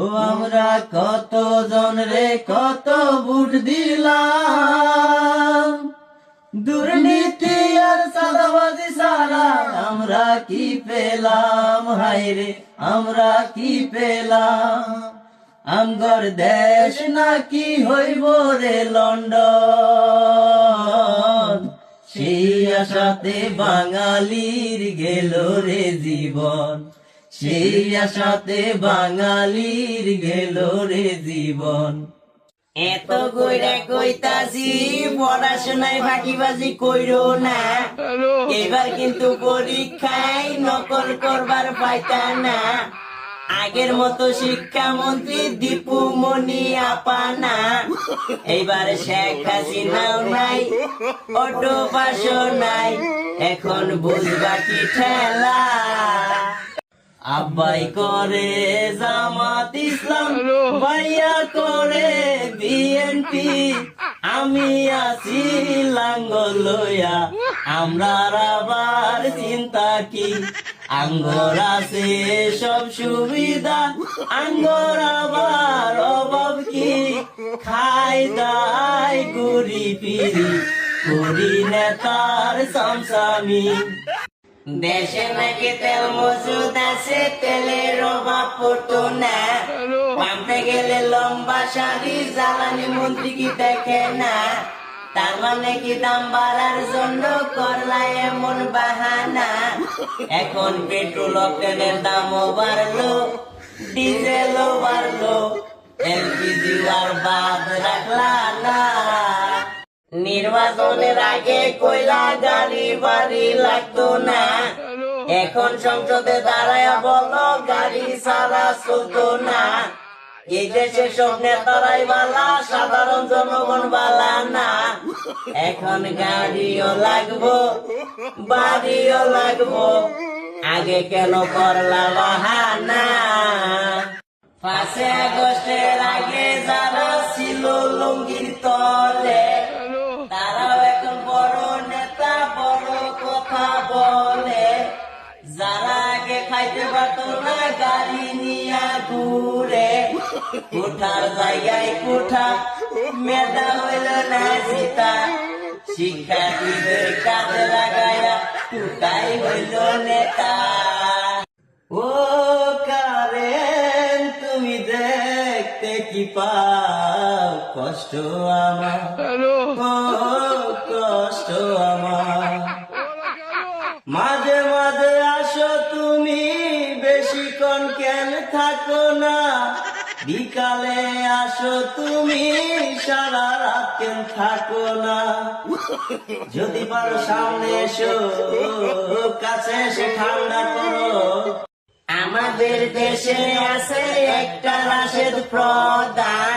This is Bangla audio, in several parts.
ও আমরা কত জন রে কত ভোট দিলাম, দুর্নীতি আর চাঁদাবাজি ছাড়া আমরা কি পেলাম, হায়রে আমরা কি পেলাম। আমগর দেশ নাকি হইব রে লন্ডন, সেই আশাতে বাঙালির গেল রে জীবন, সেই আশাতে বাঙালির গেল রে জীবন। এত কইরা কইতাছি পড়াশোনায় ফাঁকিবাজি কইরো না, এবার কিন্তু পরীক্ষায় নকল করবার পাইতা না। আগের মতো শিক্ষামন্ত্রী দীপু মনি আপা না, এইবার শেখ হাসিনাও নাই, অটো পাশও নাই, এখন বুঝবা কি ঠেলা। আব্বাই করে জামাত ইসলাম, ভাইয়া করে বিএনপি, আমি আছি লাঙ্গল লইয়া, আমরা আবার চিন্তা কি। আঙ্গর আছে সব সুবিধা, আঙ্গর আবার অভাব কি, খাই দাই ঘুরি ফিরি করি নেতার সামসামি। দেশে নাকি তেল মজুদ আছে, তেলের অভাব পড়তো না, পাম্পে গেলে লম্বা সারি, জ্বালানি মন্ত্রী কি দেখে না। তার মানে কি দাম বাড়ার জন্য করলা এমন বাহানা। এখন পেট্রোল অক্টেনের দামও বাড়লো, ডিজেলও বাড়লো, এলপিজি আর বাদ রাখলা না। নির্বাচনের আগে কইলা গাড়ি বাড়ি লাগতো না, এখন সংসদে দাঁড়ায় বলো গাড়ি ছাড়া চলতো না। এই দেশে সব নেতারাই বালা, সাধারণ জনগণ বালা না। এখন গাড়িও লাগবো, বাড়িও লাগবো, আগে কেন করলা বাহানা। 5 আগস্টের আগে যারা ছিল লুঙ্গির তলে, তারাও এখন বড় নেতা, বড় কথা বলে। যারা আগে খাইতে পারত না, গাড়ি নিয়া ঘুরে, কোঠার জায়গায় কোঠা, মেধা হইল না জিতা, শিক্ষার্থীদের কাজে লাগাইয়া কোথায় হইল নেতা। ও কারেন তুমি দেখতে কি পাও, কষ্ট আমার, ও কষ্ট আমার। মাঝে মাঝে আসো তুমি, বেশিক্ষণ কেন থাকো না, বিকালে আসো তুমি, সারা রাত কেন থাকো না। যদি পারো সামনে এসো, কাছে এসে ঠান্ডা করো। আমাদের দেশে আছে একটা রাশেদ প্রধান,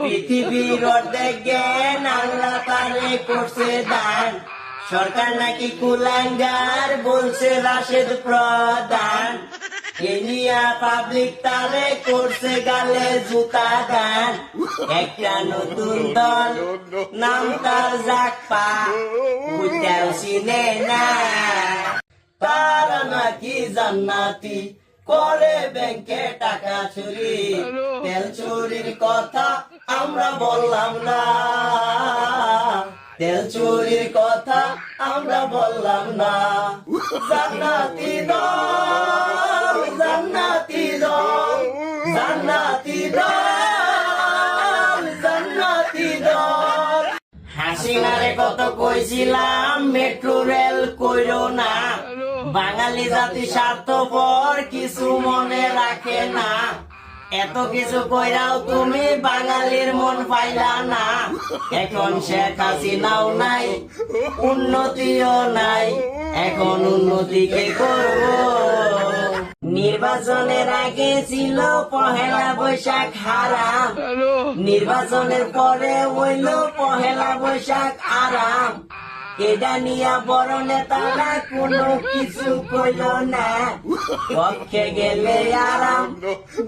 পৃথিবীর অর্ধেক জ্ঞান আল্লাহ তারে করছে দান। সরকার নাকি কুলাঙ্গার বলছে রাশেদ প্রধান, এলিয়া পাবলিক তারে করছে গালে জুতা দান। একটা নতুন দল নাম তার জাকপা, বুঝতেও চিনে না। তারা নাকি জান্নাতি, করে ব্যাংকে টাকা চুরি, তেল চুরির কথা আমরা বললাম না, তেল চুরির কথা আমরা বললাম না। জান্নাতি দল, জান্নাতি দল, জান্নাতি দল, জান্নাতি দল। হাসিনারে কত কইছিলাম মেট্রো রেল কইরো না, বাঙালি জাতি স্বার্থপর কিছু মনে রাখে না। এত কিছু কইরাও তুমি বাঙালির মন পাইলা না। এখন শেখ হাসিনাও নাই, উন্নতিও নাই, এখন উন্নতি কে করবো। নির্বাচনের আগে ছিল পহেলা বৈশাখ হারাম, নির্বাচনের পরে হইল পহেলা বৈশাখ আরাম। এটা নিয়া বড় নেতারা কোনো কিছু কইল না, পক্ষে গেলে আরাম,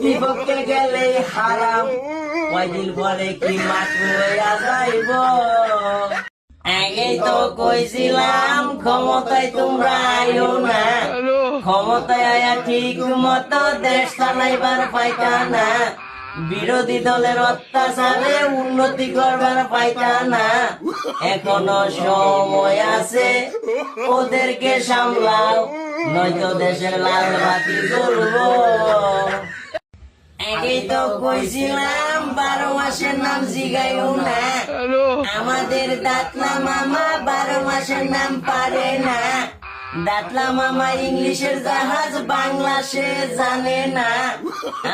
বিপক্ষে গেলে হারাম। কয়দিন পরে কি মাত্র হইয়া যাইব। আগেই তো কইছিলাম ক্ষমতায় তোমরা আইও না, ক্ষমতায় আয়া ঠিক মতো দেশ চালাইবার পাইতানা, বিরোধী দলের অত্যাচারে উন্নতি করবার পাইতানা। এখনো সময় আছে, ওদেরকে সামলাও, নয়তো দেশের লাল বাতি জ্বলবো। আগেই তো কইছিলাম 12 মাসের নাম জিগাইও না, আমাদের দাঁতলা মামা 12 মাসের নাম পারে না। দাঁতলা মামা ইংলিশের জাহাজ বাংলা সে জানে না,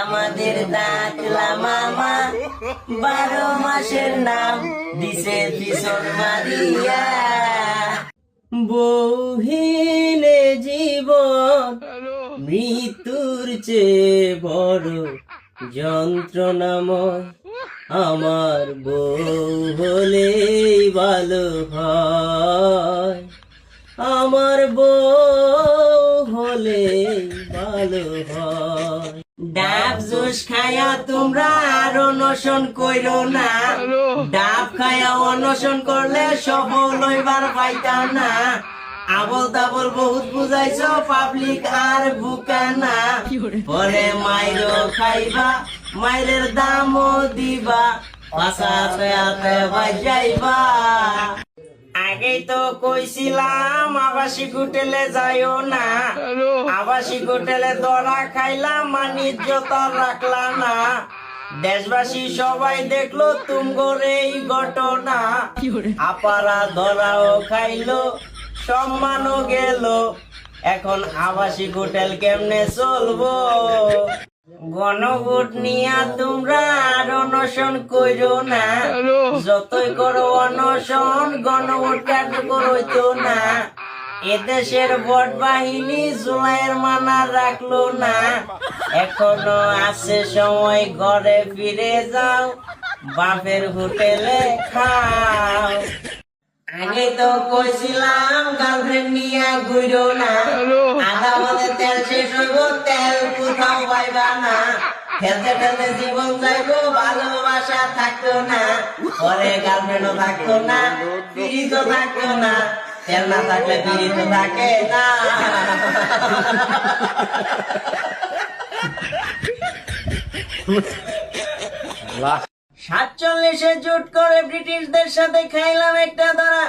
আমাদের দাঁতলা মামা 12 মাসের নাম দিছে পিছন মারিয়া। বহিনে জীবন মৃত্যুর চেয়ে বড় যন্ত্রণাময়, আমার বউ হলেই ভালো হয়, আমার বউ হলে ভালো হয়। ডাব জুস খায়া তোমরা আর অনশন কইরো না, ডাব খায়া অনশন করলে সফল হইবার পাইতা না। আবল তাবল বহুত বুঝাইছো, পাবলিক আর বুকা না। পরে মাইরও খাইবা, মাইরের দামও দিবা, পাশাতে হাতে বাজাইবা। আগেই তো কইছিলাম আবাসিক হোটেলে যাইও না, আবাসিক হোটেলে ধরা খাইলাম, মানিজ্যত রাখলা না। দেশবাসী সবাই দেখলো তুমগোর এই ঘটনা, আপারা ধরাও খাইলো, সম্মানও গেল। এখন আবাসিক হোটেল কেমনে চলবো? গণভোট নিয়া তোমরা আর অনশন কইরো না, যতই করো অনশন গণভোট কার্যকর হইতো না। এদেশের ভোট বাহিনী জুলাইয়ের মানা রাখলো না, এখনো আছে সময়, ঘরে ফিরে যাও, বাপের হোটেলে খাও। আগে তো কইছিলাম গার্লফ্রেন্ড নিয়ে ঘুরো না, আধা পথে তেল শেষ হইব, তেল কোথাও পাইবা না। খেলতে খেলতে জীবন যাইবো, ভালোবাসা থাকতো না, পরে গার্লফ্রেন্ডও থাকতো না, পিড়িতও থাকতো না। তেল না থাকলে পিড়ি তো থাকে না। 47-এ জোট করে ব্রিটিশদের সাথে খাইলাম একটা ধরা,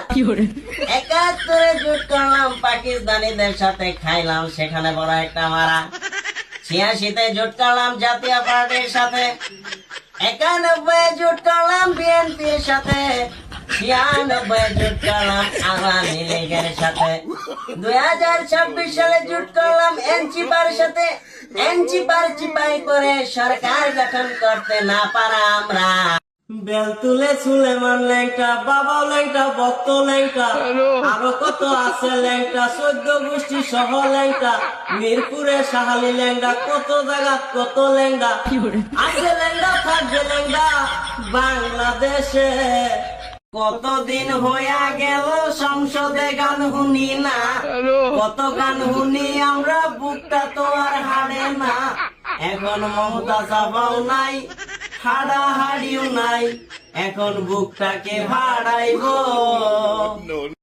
71-এ জোট করলাম পাকিস্তানিদের সাথে খাইলাম সেখানে বড় একটা মারা, 86-তে জোট করলাম জাতীয় পার্টির সাথে, 91-এ জোট করলাম বিএনপির সাথে, 96-এ জোট করলাম আওয়ামী লীগের সাথে, 2026 সালে জোট করলাম এনচিপার সাথে। এনচিপার চিপাই করে সরকার গঠন করতে না পারা আমরা। বেল তুলে সুলেমান ল্যাংটা, বাবাও ল্যাংটা, ভক্ত ল্যাংটা, আরো কত আছে ল্যাংটা, 14 গোষ্ঠী সহ ল্যাংটা, মিরপুরে শাহালি ল্যাংটা, কত জায়গা কত ল্যাংটা আছে, ল্যাংটা থাকবে ল্যাংটা বাংলাদেশে। কতদিন হইয়া গেল সংসদে গান শুনি না, কত গান শুনি আমরা, বুকটা তো আর হারে না। এখন মমতা চাপাও নাই, হাড়াহাড়িও নাই, এখন বুকটাকে ভাড়াইব।